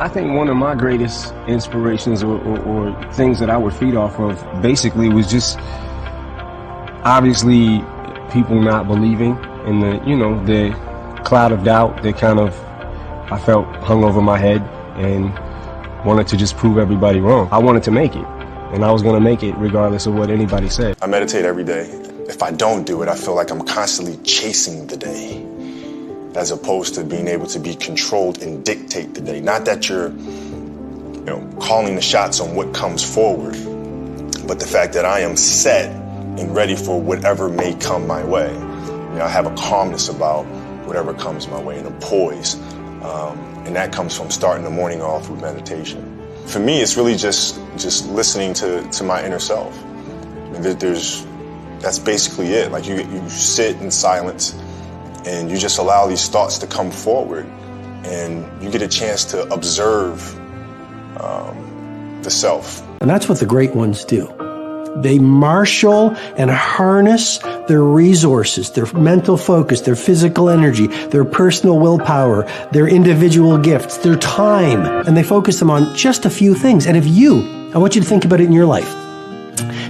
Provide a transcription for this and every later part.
I think one of my greatest inspirations or things that I would feed off of basically was just obviously people not believing in the cloud of doubt that kind of I felt hung over my head, and wanted to just prove everybody wrong. I wanted to make it, and I was going to make it regardless of what anybody said. I meditate every day. If I don't do it, I feel like I'm constantly chasing the day, as opposed to being able to be controlled and dictate the day. Not that you're, calling the shots on what comes forward, but the fact that I am set and ready for whatever may come my way. I have a calmness about whatever comes my way, and a poise. And that comes from starting the morning off with meditation. For me, it's really just listening to my inner self. That's basically it. Like you sit in silence and you just allow these thoughts to come forward, and you get a chance to observe the self. And that's what the great ones do. They marshal and harness their resources, their mental focus, their physical energy, their personal willpower, their individual gifts, their time, and they focus them on just a few things. And I want you to think about it in your life.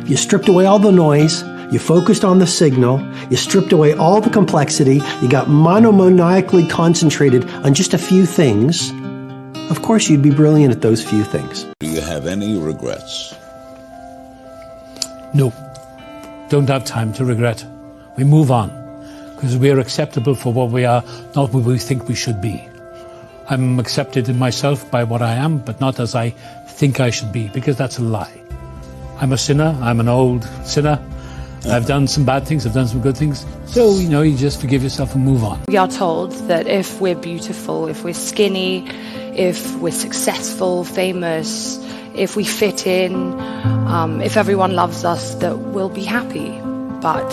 If you stripped away all the noise, you focused on the signal, you stripped away all the complexity, you got monomaniacally concentrated on just a few things, of course you'd be brilliant at those few things. Do you have any regrets? No, don't have time to regret. We move on because we are acceptable for what we are, not what we think we should be. I'm accepted in myself by what I am, but not as I think I should be, because that's a lie. I'm a sinner. I'm an old sinner. I've done some bad things. I've done some good things. So, you just forgive yourself and move on. We are told that if we're beautiful, if we're skinny, if we're successful, famous, if we fit in, if everyone loves us, that we'll be happy. But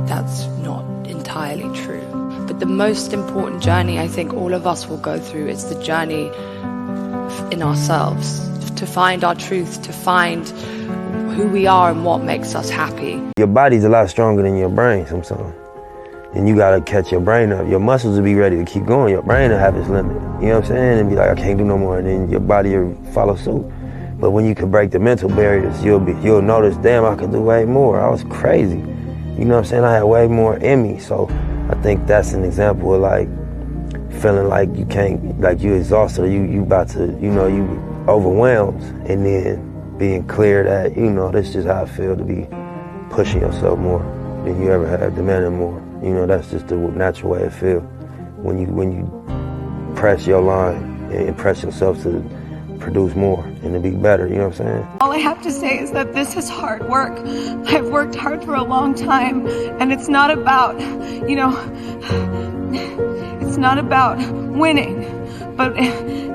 that's not entirely true. But the most important journey I think all of us will go through is the journey in ourselves, to find our truth, to find who we are and what makes us happy. Your body's a lot stronger than your brain sometimes. And you gotta catch your brain up. Your muscles will be ready to keep going. Your brain will have its limit. You know what I'm saying? And be like, I can't do no more. And then your body will follow suit. But when you can break the mental barriers, you'll notice, damn, I could do way more. I was crazy. You know what I'm saying? I had way more in me. So I think that's an example of like feeling like you can't, like you exhausted, or you about to, you overwhelmed, and then being clear that, this is just how I feel to be pushing yourself more than you ever have, demanding more. That's just the natural way it feels. When you press your line and press yourself to produce more and to be better, you know what I'm saying? All I have to say is that this is hard work. I've worked hard for a long time, and it's not about, it's not about winning, but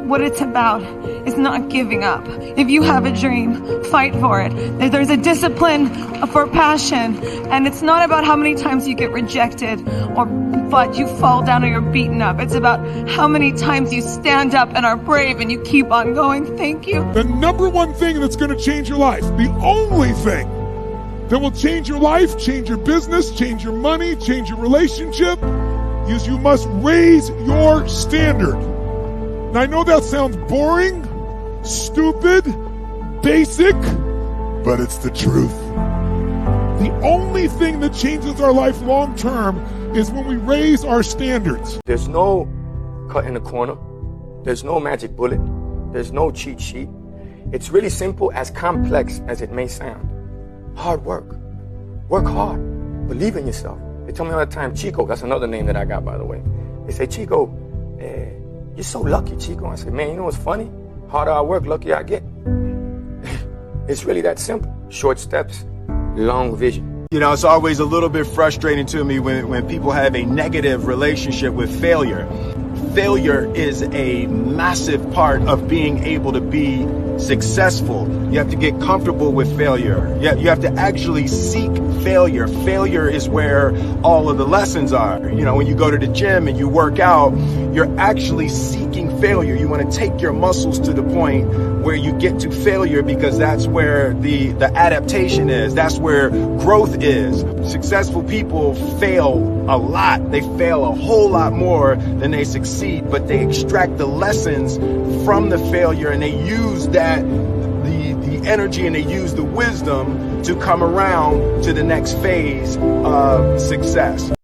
what it's about is not giving up. If you have a dream, fight for it. There's a discipline for passion, and it's not about how many times you get rejected but you fall down or you're beaten up. It's about how many times you stand up and are brave and you keep on going. Thank you. The number one thing that's going to change your life, the only thing that will change your life, change your business, change your money, change your relationship, is you must raise your standard. Now, I know that sounds boring, stupid, basic, but it's the truth. The only thing that changes our life long term is when we raise our standards. There's no cut in the corner. There's no magic bullet. There's no cheat sheet. It's really simple, as complex as it may sound. Hard work. Work hard. Believe in yourself. They tell me all the time, Chico, that's another name that I got, by the way. They say, Chico, you're so lucky, Chico. I say, man, you know what's funny? Harder I work, luckier I get. It's really that simple. Short steps, long vision. It's always a little bit frustrating to me when people have a negative relationship with failure. Failure is a massive part of being able to be successful, you have to get comfortable with failure. You have to actually seek failure. Failure is where all of the lessons are. You know, when you go to the gym and you work out, you're actually seeking failure. You want to take your muscles to the point where you get to failure, because that's where the adaptation is. That's where growth is. Successful people fail a lot. They fail a whole lot more than they succeed, but they extract the lessons from the failure, and they use that, the energy, and they use the wisdom to come around to the next phase of success.